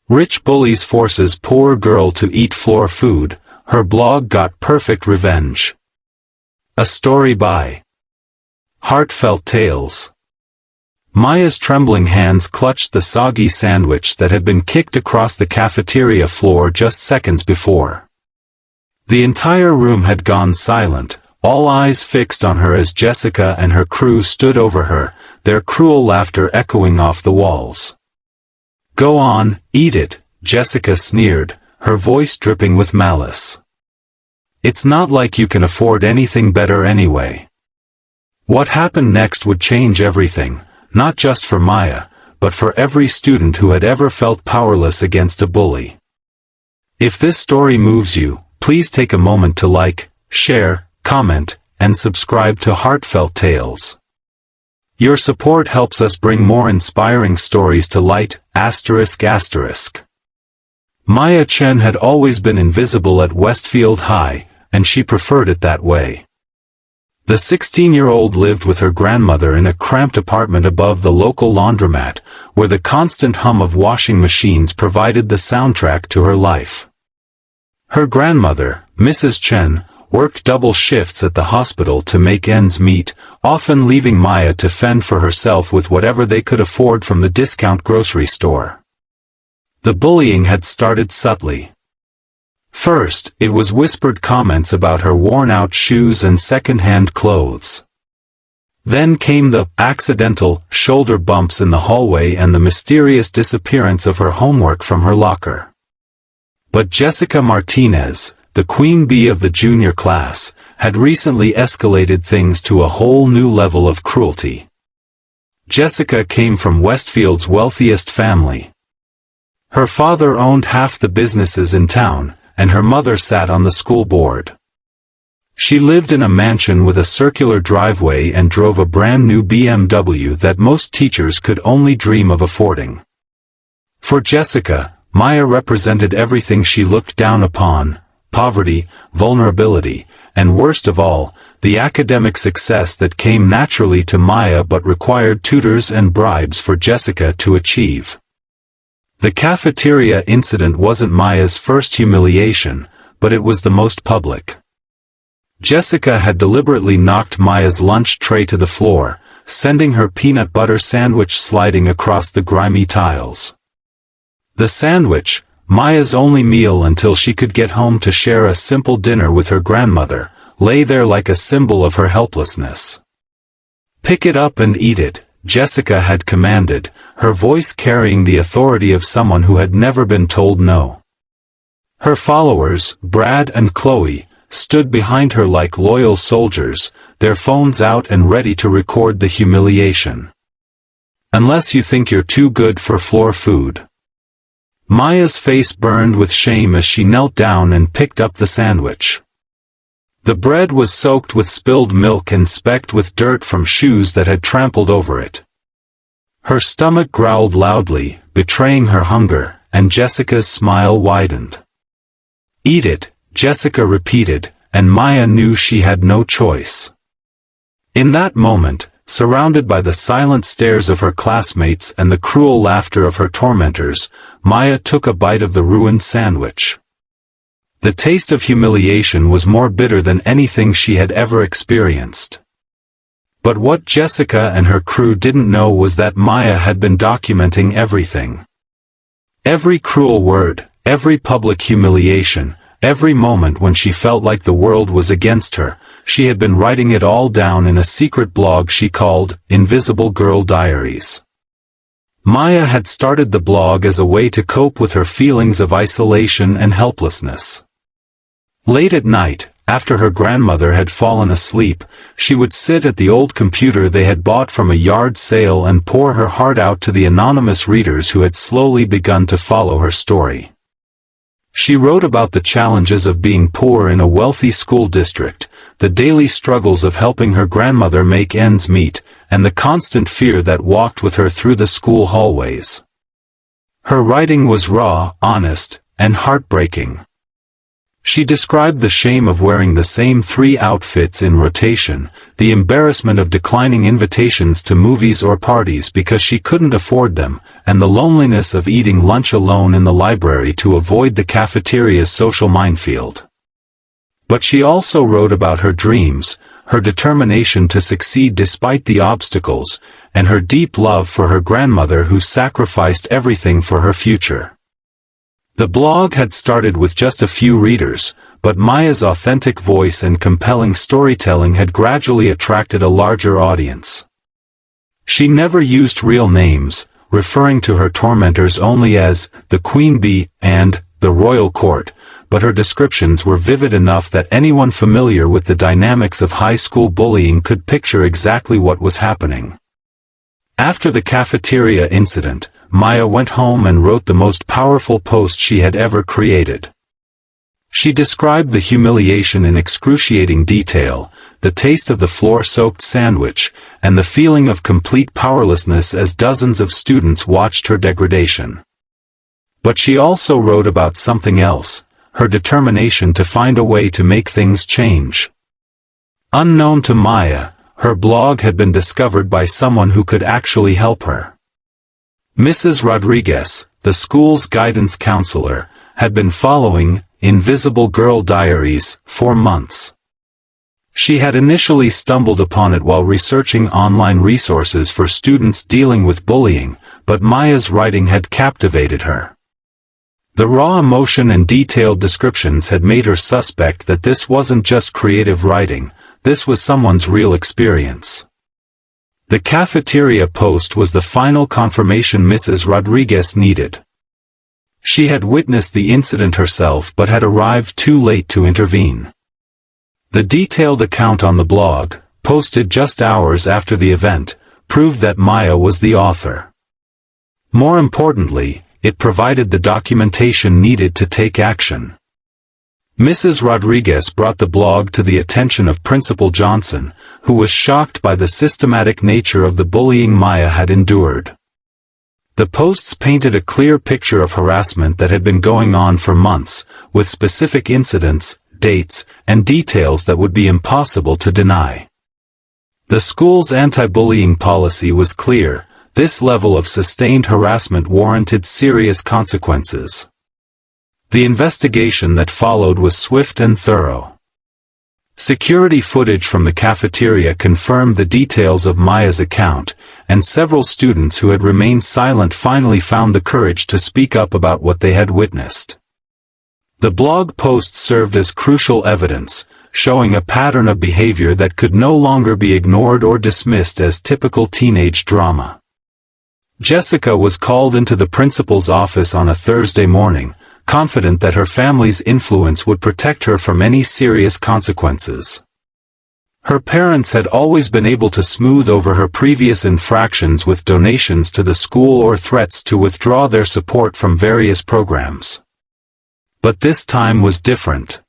Rich bullies forces poor girl to eat floor food, her blog got perfect revenge. A story by Heartfelt Tales. Maya's trembling hands clutched the soggy sandwich that had been kicked across the cafeteria floor just seconds before. The entire room had gone silent, all eyes fixed on her as Jessica and her crew stood over her, their cruel laughter echoing off the walls. "Go on, eat it," Jessica sneered, her voice dripping with malice. "It's not like you can afford anything better anyway." What happened next would change everything, not just for Maya, but for every student who had ever felt powerless against a bully. If this story moves you, please take a moment to like, share, comment, and subscribe to Heartfelt Tales. Your support helps us bring more inspiring stories to light. Maya Chen had always been invisible at Westfield High, and she preferred it that way. The 16-year-old lived with her grandmother in a cramped apartment above the local laundromat, where the constant hum of washing machines provided the soundtrack to her life. Her grandmother, Mrs. Chen, worked double shifts at the hospital to make ends meet, often leaving Maya to fend for herself with whatever they could afford from the discount grocery store. The bullying had started subtly. First, it was whispered comments about her worn-out shoes and second-hand clothes. Then came the accidental shoulder bumps in the hallway and the mysterious disappearance of her homework from her locker. But Jessica Martinez, the queen bee of the junior class, had recently escalated things to a whole new level of cruelty. Jessica came from Westfield's wealthiest family. Her father owned half the businesses in town, and her mother sat on the school board. She lived in a mansion with a circular driveway and drove a brand new BMW that most teachers could only dream of affording. For Jessica, Maya represented everything she looked down upon: poverty, vulnerability, and worst of all, the academic success that came naturally to Maya but required tutors and bribes for Jessica to achieve. The cafeteria incident wasn't Maya's first humiliation, but it was the most public. Jessica had deliberately knocked Maya's lunch tray to the floor, sending her peanut butter sandwich sliding across the grimy tiles. The sandwich, Maya's only meal until she could get home to share a simple dinner with her grandmother, lay there like a symbol of her helplessness. "Pick it up and eat it," Jessica had commanded, her voice carrying the authority of someone who had never been told no. Her followers, Brad and Chloe, stood behind her like loyal soldiers, their phones out and ready to record the humiliation. "Unless you think you're too good for floor food." Maya's face burned with shame as she knelt down and picked up the sandwich. The bread was soaked with spilled milk and specked with dirt from shoes that had trampled over it. Her stomach growled loudly, betraying her hunger, and Jessica's smile widened. "Eat it," Jessica repeated, and Maya knew she had no choice. In that moment, surrounded by the silent stares of her classmates and the cruel laughter of her tormentors, Maya took a bite of the ruined sandwich. The taste of humiliation was more bitter than anything she had ever experienced. But what Jessica and her crew didn't know was that Maya had been documenting everything. Every cruel word, every public humiliation, every moment when she felt like the world was against her, she had been writing it all down in a secret blog she called Invisible Girl Diaries. Maya had started the blog as a way to cope with her feelings of isolation and helplessness. Late at night, after her grandmother had fallen asleep, she would sit at the old computer they had bought from a yard sale and pour her heart out to the anonymous readers who had slowly begun to follow her story. She wrote about the challenges of being poor in a wealthy school district, the daily struggles of helping her grandmother make ends meet, and the constant fear that walked with her through the school hallways. Her writing was raw, honest, and heartbreaking. She described the shame of wearing the same 3 outfits in rotation, the embarrassment of declining invitations to movies or parties because she couldn't afford them, and the loneliness of eating lunch alone in the library to avoid the cafeteria's social minefield. But she also wrote about her dreams, her determination to succeed despite the obstacles, and her deep love for her grandmother who sacrificed everything for her future. The blog had started with just a few readers, but Maya's authentic voice and compelling storytelling had gradually attracted a larger audience. She never used real names, referring to her tormentors only as the Queen Bee and the Royal Court, but her descriptions were vivid enough that anyone familiar with the dynamics of high school bullying could picture exactly what was happening. After the cafeteria incident, Maya went home and wrote the most powerful post she had ever created. She described the humiliation in excruciating detail, the taste of the floor-soaked sandwich, and the feeling of complete powerlessness as dozens of students watched her degradation. But she also wrote about something else, her determination to find a way to make things change. Unknown to Maya, her blog had been discovered by someone who could actually help her. Mrs. Rodriguez, the school's guidance counselor, had been following Invisible Girl Diaries for months. She had initially stumbled upon it while researching online resources for students dealing with bullying, but Maya's writing had captivated her. The raw emotion and detailed descriptions had made her suspect that this wasn't just creative writing, this was someone's real experience. The cafeteria post was the final confirmation Mrs. Rodriguez needed. She had witnessed the incident herself but had arrived too late to intervene. The detailed account on the blog, posted just hours after the event, proved that Maya was the author. More importantly, it provided the documentation needed to take action. Mrs. Rodriguez brought the blog to the attention of Principal Johnson, who was shocked by the systematic nature of the bullying Maya had endured. The posts painted a clear picture of harassment that had been going on for months, with specific incidents, dates, and details that would be impossible to deny. The school's anti-bullying policy was clear: this level of sustained harassment warranted serious consequences. The investigation that followed was swift and thorough. Security footage from the cafeteria confirmed the details of Maya's account, and several students who had remained silent finally found the courage to speak up about what they had witnessed. The blog post served as crucial evidence, showing a pattern of behavior that could no longer be ignored or dismissed as typical teenage drama. Jessica was called into the principal's office on a Thursday morning, confident that her family's influence would protect her from any serious consequences. Her parents had always been able to smooth over her previous infractions with donations to the school or threats to withdraw their support from various programs. But this time was different.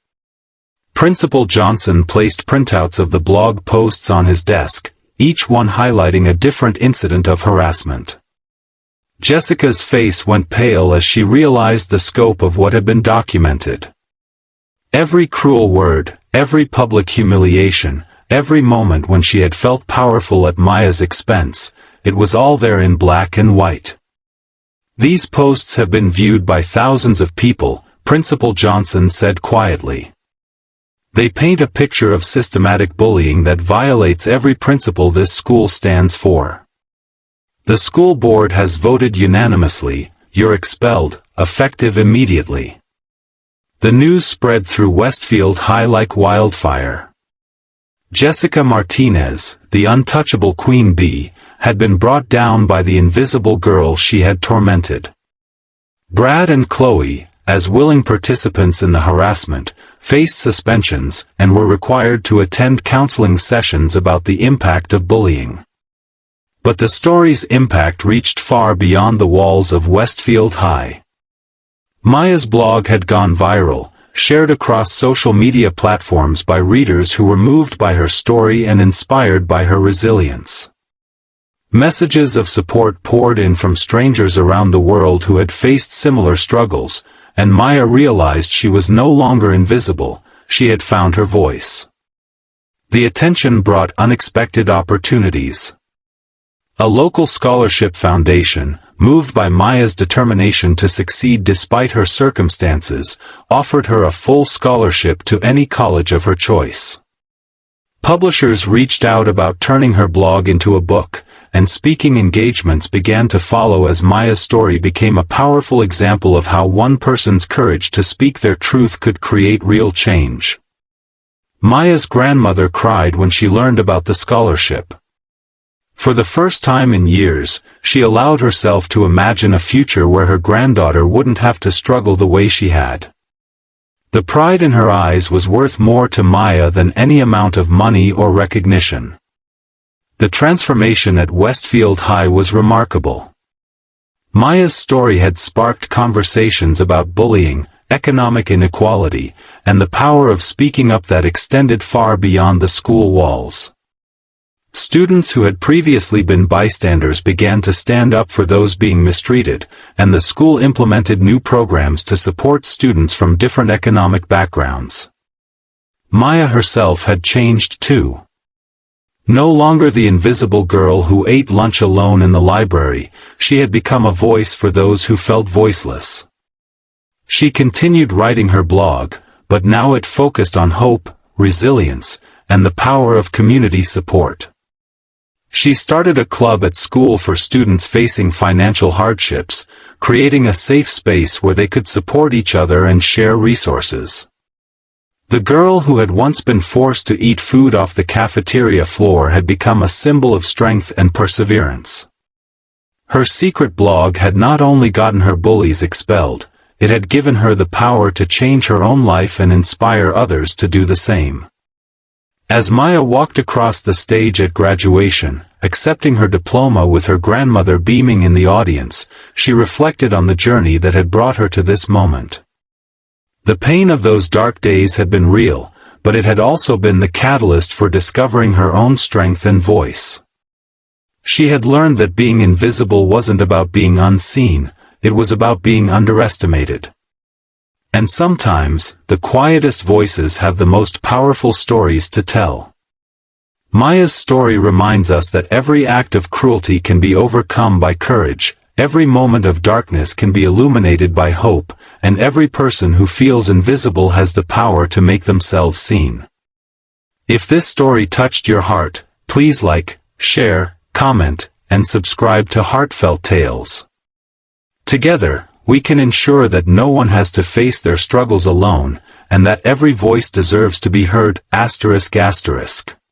Principal Johnson placed printouts of the blog posts on his desk, each one highlighting a different incident of harassment. Jessica's face went pale as she realized the scope of what had been documented. Every cruel word, every public humiliation, every moment when she had felt powerful at Maya's expense, it was all there in black and white. These posts have been viewed by thousands of people, Principal Johnson said quietly. They paint a picture of systematic bullying that violates every principle this school stands for. The school board has voted unanimously, "You're expelled," effective immediately. The news spread through Westfield High like wildfire. Jessica Martinez, the untouchable Queen Bee, had been brought down by the invisible girl she had tormented. Brad and Chloe, as willing participants in the harassment, faced suspensions and were required to attend counseling sessions about the impact of bullying. But the story's impact reached far beyond the walls of Westfield High. Maya's blog had gone viral, shared across social media platforms by readers who were moved by her story and inspired by her resilience. Messages of support poured in from strangers around the world who had faced similar struggles, and Maya realized she was no longer invisible, she had found her voice. The attention brought unexpected opportunities. A local scholarship foundation, moved by Maya's determination to succeed despite her circumstances, offered her a full scholarship to any college of her choice. Publishers reached out about turning her blog into a book, and speaking engagements began to follow as Maya's story became a powerful example of how one person's courage to speak their truth could create real change. Maya's grandmother cried when she learned about the scholarship. For the first time in years, she allowed herself to imagine a future where her granddaughter wouldn't have to struggle the way she had. The pride in her eyes was worth more to Maya than any amount of money or recognition. The transformation at Westfield High was remarkable. Maya's story had sparked conversations about bullying, economic inequality, and the power of speaking up that extended far beyond the school walls. Students who had previously been bystanders began to stand up for those being mistreated, and the school implemented new programs to support students from different economic backgrounds. Maya herself had changed too. No longer the invisible girl who ate lunch alone in the library, she had become a voice for those who felt voiceless. She continued writing her blog, but now it focused on hope, resilience, and the power of community support. She started a club at school for students facing financial hardships, creating a safe space where they could support each other and share resources. The girl who had once been forced to eat food off the cafeteria floor had become a symbol of strength and perseverance. Her secret blog had not only gotten her bullies expelled, it had given her the power to change her own life and inspire others to do the same. As Maya walked across the stage at graduation, accepting her diploma with her grandmother beaming in the audience, she reflected on the journey that had brought her to this moment. The pain of those dark days had been real, but it had also been the catalyst for discovering her own strength and voice. She had learned that being invisible wasn't about being unseen, it was about being underestimated. And sometimes, the quietest voices have the most powerful stories to tell. Maya's story reminds us that every act of cruelty can be overcome by courage, every moment of darkness can be illuminated by hope, and every person who feels invisible has the power to make themselves seen. If this story touched your heart, please like, share, comment, and subscribe to Heartfelt Tales. Together, we can ensure that no one has to face their struggles alone, and that every voice deserves to be heard. ****